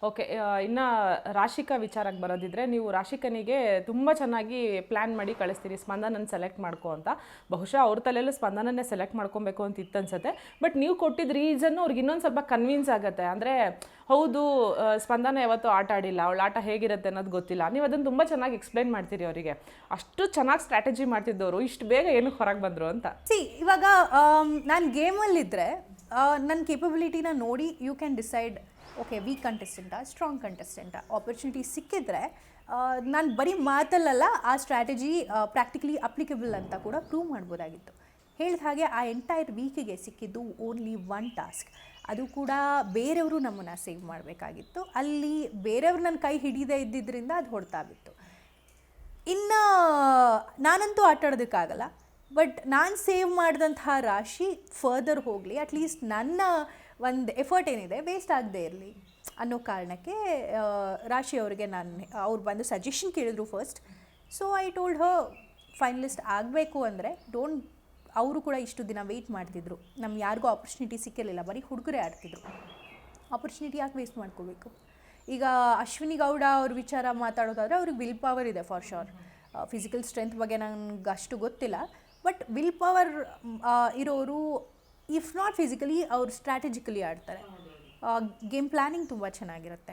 Okay. ಇನ್ನು ರಾಶಿಕಾ ವಿಚಾರಕ್ಕೆ ಬರೋದಿದ್ರೆ, ನೀವು ರಾಶಿಕನಿಗೆ ತುಂಬ ಚೆನ್ನಾಗಿ ಪ್ಲ್ಯಾನ್ ಮಾಡಿ ಕಳಿಸ್ತೀರಿ ಸ್ಪಂದನನ್ನು ಸೆಲೆಕ್ಟ್ ಮಾಡ್ಕೊ ಅಂತ. ಬಹುಶಃ ಅವ್ರ ತಲೆಯಲ್ಲೂ ಸ್ಪಂದನನ್ನೇ ಸೆಲೆಕ್ಟ್ ಮಾಡ್ಕೊಬೇಕು ಅಂತ ಇತ್ತು ಅನ್ಸುತ್ತೆ. ಬಟ್ ನೀವು ಕೊಟ್ಟಿದ್ದ ರೀಸನ್ನು ಅವ್ರಿಗೆ ಇನ್ನೊಂದು ಸ್ವಲ್ಪ ಕನ್ವಿನ್ಸ್ ಆಗುತ್ತೆ. ಅಂದರೆ ಹೌದು, ಸ್ಪಂದನ ಯಾವತ್ತೂ ಆಟ ಆಡಿಲ್ಲ, ಅವಳ ಆಟ ಹೇಗಿರುತ್ತೆ ಅನ್ನೋದು ಗೊತ್ತಿಲ್ಲ. ನೀವು ಅದನ್ನು ತುಂಬ ಚೆನ್ನಾಗಿ ಎಕ್ಸ್ಪ್ಲೈನ್ ಮಾಡ್ತೀರಿ ಅವರಿಗೆ. ಅಷ್ಟು ಚೆನ್ನಾಗಿ ಸ್ಟ್ರಾಟಜಿ ಮಾಡ್ತಿದ್ದವರು ಇಷ್ಟು ಬೇಗ ಏನಕ್ಕೆ ಹೊರಗೆ ಬಂದರು ಅಂತ. ಇವಾಗ ನಾನು ಗೇಮಲ್ಲಿದ್ದರೆ ನನ್ನ ಕೇಪಬಿಲಿಟಿನ ನೋಡಿ you can decide, okay weak ಕಂಟೆಸ್ಟೆಂಟಾ ಸ್ಟ್ರಾಂಗ್ ಕಂಟೆಸ್ಟೆಂಟಾ. ಆಪರ್ಚುನಿಟಿ ಸಿಕ್ಕಿದ್ರೆ ನಾನು ಬರೀ ಮಾತಲ್ಲಲ್ಲ, ಆ ಸ್ಟ್ರಾಟಜಿ ಪ್ರಾಕ್ಟಿಕಲಿ ಅಪ್ಲಿಕಬಲ್ ಅಂತ ಕೂಡ ಪ್ರೂವ್ ಮಾಡ್ಬೋದಾಗಿತ್ತು. ಹೇಳಿದ ಹಾಗೆ ಆ ಎಂಟೈರ್ ವೀಕಿಗೆ ಸಿಕ್ಕಿದ್ದು ಓನ್ಲಿ ಒನ್ ಟಾಸ್ಕ್. ಅದು ಕೂಡ ಬೇರೆಯವರು ನಮ್ಮನ್ನು ಸೇವ್ ಮಾಡಬೇಕಾಗಿತ್ತು. ಅಲ್ಲಿ ಬೇರೆಯವ್ರು ನನ್ನ ಕೈ ಹಿಡಿದೇ ಇದ್ದಿದ್ದರಿಂದ ಅದು ಹೊಡ್ತಾ ಬಿತ್ತು. ಇನ್ನು ನಾನಂತೂ ಆಟಾಡೋದಕ್ಕಾಗಲ್ಲ, ಬಟ್ ನಾನು ಸೇವ್ ಮಾಡಿದಂತಹ ರಾಶಿ ಫರ್ದರ್ ಹೋಗಲಿ, ಅಟ್ಲೀಸ್ಟ್ ನನ್ನ ಒಂದು ಎಫರ್ಟ್ ಏನಿದೆ ವೇಸ್ಟ್ ಆಗದೆ ಇರಲಿ ಅನ್ನೋ ಕಾರಣಕ್ಕೆ ರಾಶಿ ಅವರಿಗೆ ಅವ್ರು ಬಂದು ಸಜೆಷನ್ ಕೇಳಿದ್ರು first. So I told Har, finalist ಆಗಬೇಕು ಅಂದರೆ ಅವರು ಕೂಡ ಇಷ್ಟು ದಿನ ವೆಯ್ಟ್ ಮಾಡ್ತಿದ್ರು. ನಮ್ಗೆ ಯಾರಿಗೂ ಆಪರ್ಚುನಿಟಿ ಸಿಕ್ಕಿರಲಿಲ್ಲ, ಬರೀ ಹುಡುಗರೇ ಆಡ್ತಿದ್ರು. ಆಪರ್ಚುನಿಟಿ ಯಾಕೆ ವೇಸ್ಟ್ ಮಾಡ್ಕೋಬೇಕು? ಈಗ ಅಶ್ವಿನಿ ಗೌಡ ಅವ್ರ ವಿಚಾರ ಮಾತಾಡೋದಾದರೆ ಅವ್ರಿಗೆ ವಿಲ್ ಪವರ್ ಇದೆ ಫಾರ್ ಶೋರ್. ಫಿಸಿಕಲ್ ಸ್ಟ್ರೆಂತ್ ಬಗ್ಗೆ ನನಗೆ ಅಷ್ಟು ಗೊತ್ತಿಲ್ಲ, ಬಟ್ ವಿಲ್ ಪವರ್ ಇರೋರು ಇಫ್ ನಾಟ್ ಫಿಸಿಕಲಿ ಅವ್ರು ಸ್ಟ್ರಾಟಜಿಕಲಿ ಆಡ್ತಾರೆ. ಗೇಮ್ ಪ್ಲ್ಯಾನಿಂಗ್ ತುಂಬ ಚೆನ್ನಾಗಿರುತ್ತೆ.